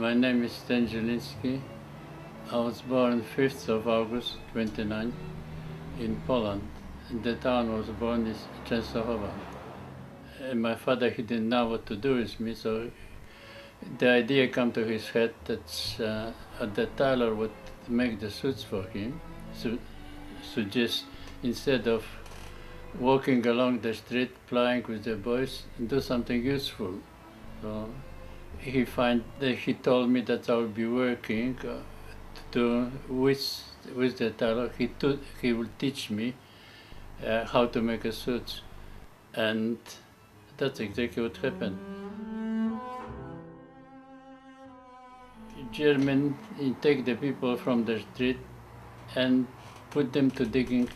My name is Sten Zielinski. I was born 5th of August 29 in Poland. And the town I was born is Częstochowa. And my father, he didn't know what to do with me, so the idea came to his head that the tailor would make the suits for him, suggest instead of walking along the street playing with the boys, do something useful. So he told me that I would be working with the tailor. He will teach me how to make a suit, and that's exactly what happened. German take the people from the street and put them to digging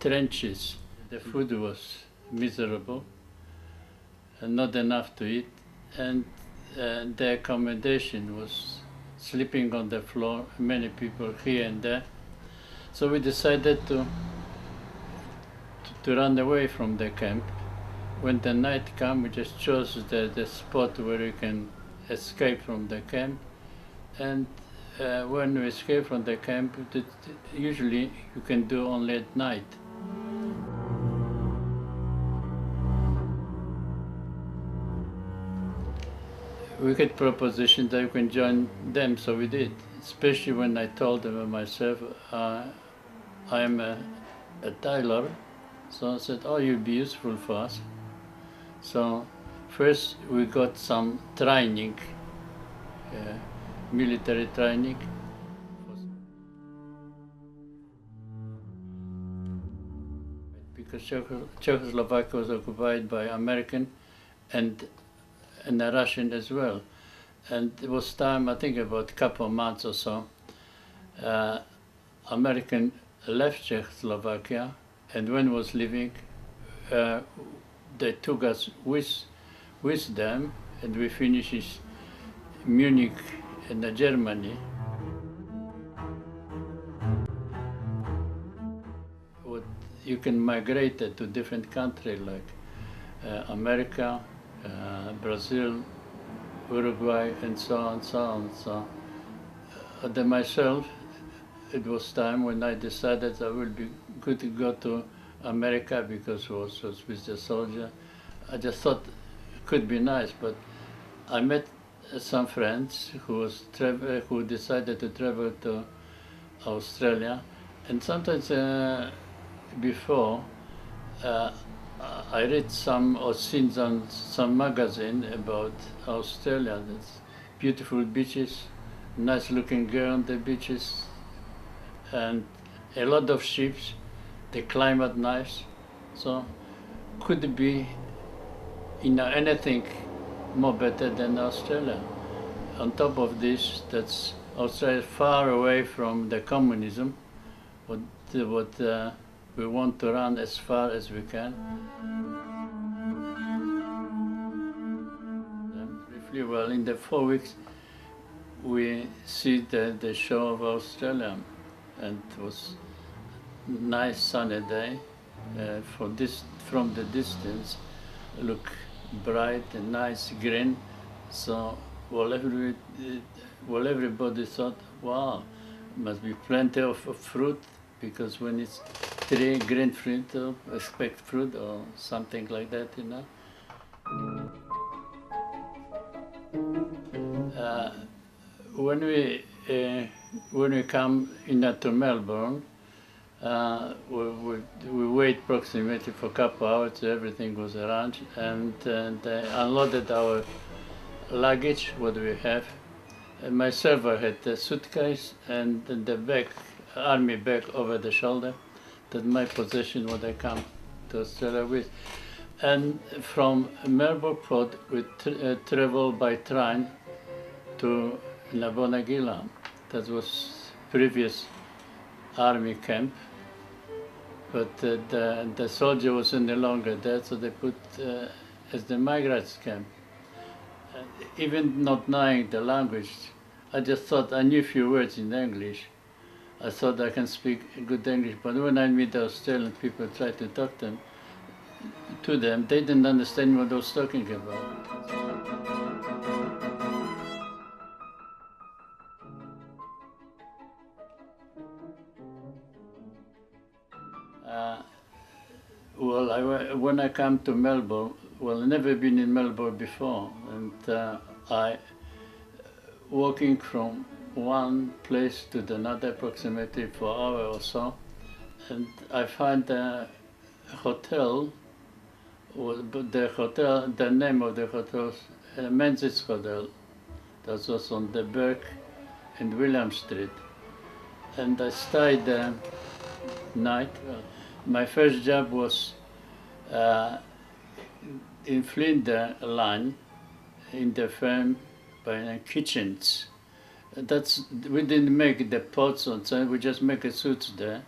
trenches. The food was miserable and not enough to eat, and the accommodation was sleeping on the floor, many people here and there. So we decided to run away from the camp. When the night came, we just chose the spot where we can escape from the camp. And when we escape from the camp, usually you can do only at night. We had propositions that you can join them, so we did. Especially when I told them myself, I am a tailor. So I said, oh, you'll be useful for us. So first we got some training, military training. Because Czechoslovakia was occupied by American and the Russian as well. And it was time, I think about a couple of months or so, American left Czechoslovakia, and when was leaving, they took us with them, and we finished in Munich in Germany. You can migrate to different countries like America, Brazil, Uruguay, and so on, so on. So myself, it was time when I decided I would be good to go to America because I was with the soldier. I just thought it could be nice, but I met some friends who decided to travel to Australia, and sometimes before I read or seen some magazine about Australia. That's beautiful beaches, nice looking girl on the beaches, and a lot of ships. The climate nice, so could be anything more better than Australia. On top of this, that's Australia far away from the communism. What we want to run as far as we can. Briefly, well, in the 4 weeks, we see the show of Australia, and it was nice sunny day. From the distance, look bright and nice green. So, everybody thought, wow, must be plenty of fruit, because when it's tree, green fruit, expect fruit or something like that, you know. When we come to Melbourne, we wait approximately for a couple of hours. Everything was arranged, and they unloaded our luggage, what we have. And myself, I had a suitcase and the bag, army bag over the shoulder. That's my possession, what I come to Australia with. And from Melbourne Port, we travel by train to Nabonagila. That was previous army camp, but the soldier was no longer there, so they put as the migrants camp. Even not knowing the language, I just thought I knew a few words in English. I thought I can speak good English, but when I meet the Australian people, try to talk to them, they didn't understand what I was talking about. when I come to Melbourne, well, I never been in Melbourne before, and I walking from one place to another approximately for an hour or so, and I find a hotel. The name of the hotel, Menzies Hotel, that was on the Burke and William Street, and I stayed there night. My first job was in Flinders line in the firm by kitchens. We didn't make the pots and so we just make a suits there.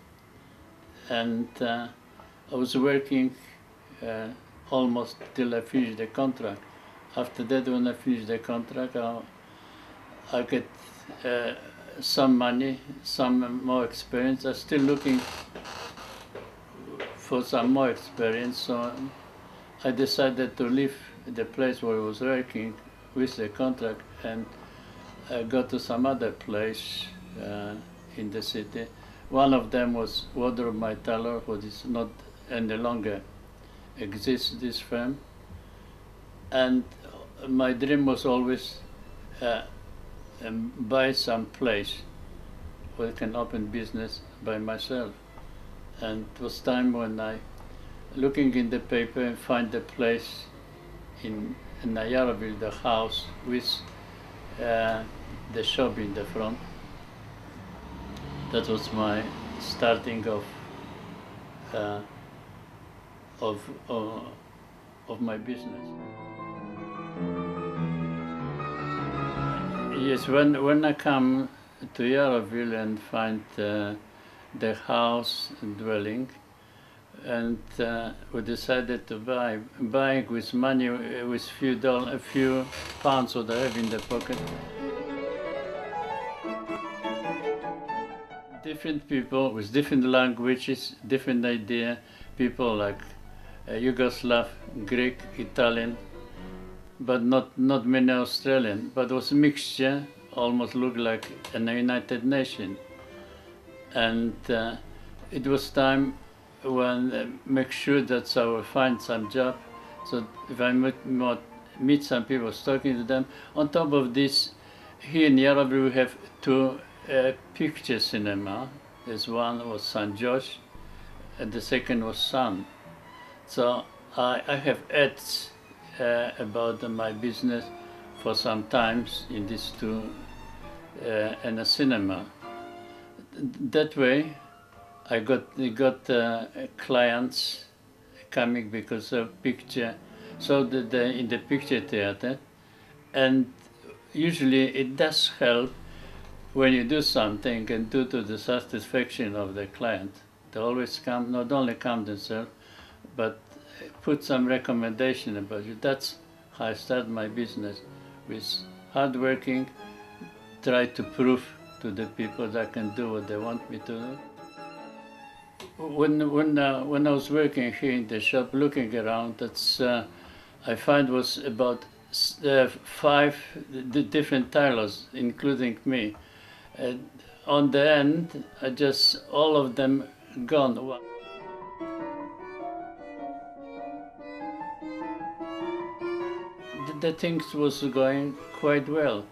And I was working almost till I finished the contract. After that, when I finished the contract, I get some money, some more experience. I'm still looking for some more experience, so I decided to leave the place where I was working with the contract and go to some other place in the city. One of them was Wardrobe My Tailor, which is not any longer exists, this firm. And my dream was always buy some place where I can open business by myself. And it was time when I, looking in the paper, and find a place in Yarraville, the house with the shop in the front. That was my starting of my business. Yes, when I come to Yarraville and find the house and dwelling, and we decided to buying with money, with a few pounds that I have in the pocket. Different people with different languages, different idea. People like Yugoslav, Greek, Italian, but not many Australian. But it was a mixture, almost looked like a United Nations. And it was time when make sure that I will find some job. So if I meet some people, I was talking to them. On top of this, here in Yarraville we have two picture cinema. This one was St. George, and the second was Sun. So I have ads about my business for some times in these two and a cinema. That way, I got clients coming because of picture, so that in the picture theater, and usually it does help when you do something and do to the satisfaction of the client. They always come, not only come themselves, but put some recommendation about you. That's how I started my business, with hard working, try to prove to the people that I can do what they want me to do. When I was working here in the shop, looking around, that's I find was about 5 different tailors, including me. On the end, all of them gone. The things was going quite well,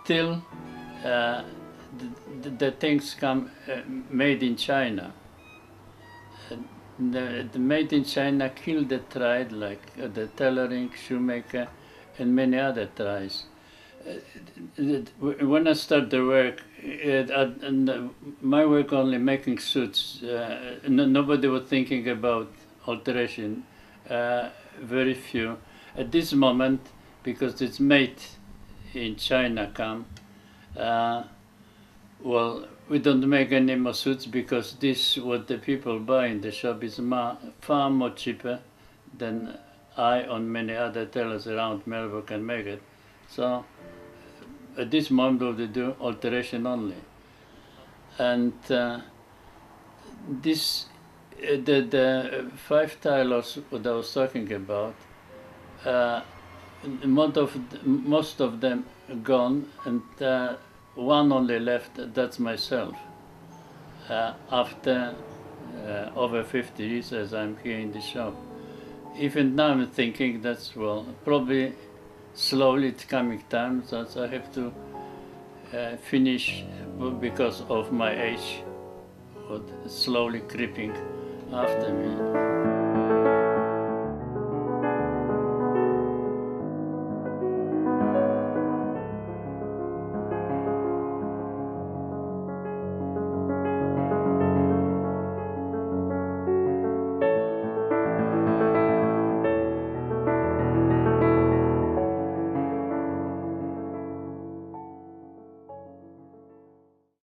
till the things come made in China. The made in China killed the trade, like the tailoring, shoemaker, and many other trades. When I started the work, my work only making suits. Nobody was thinking about alteration. Very few. At this moment, because it's made in China, well, we don't make any more suits because this, what the people buy in the shop, is far more cheaper than I and many other tailors around Melbourne can make it. So at this moment they do alteration only. And the 5 tailors that I was talking about, most of them gone, and one only left. That's myself. After over 50 years as I'm here in the shop. Even now I'm thinking that's, well, probably slowly it's coming time that I have to finish because of my age, but slowly creeping after me.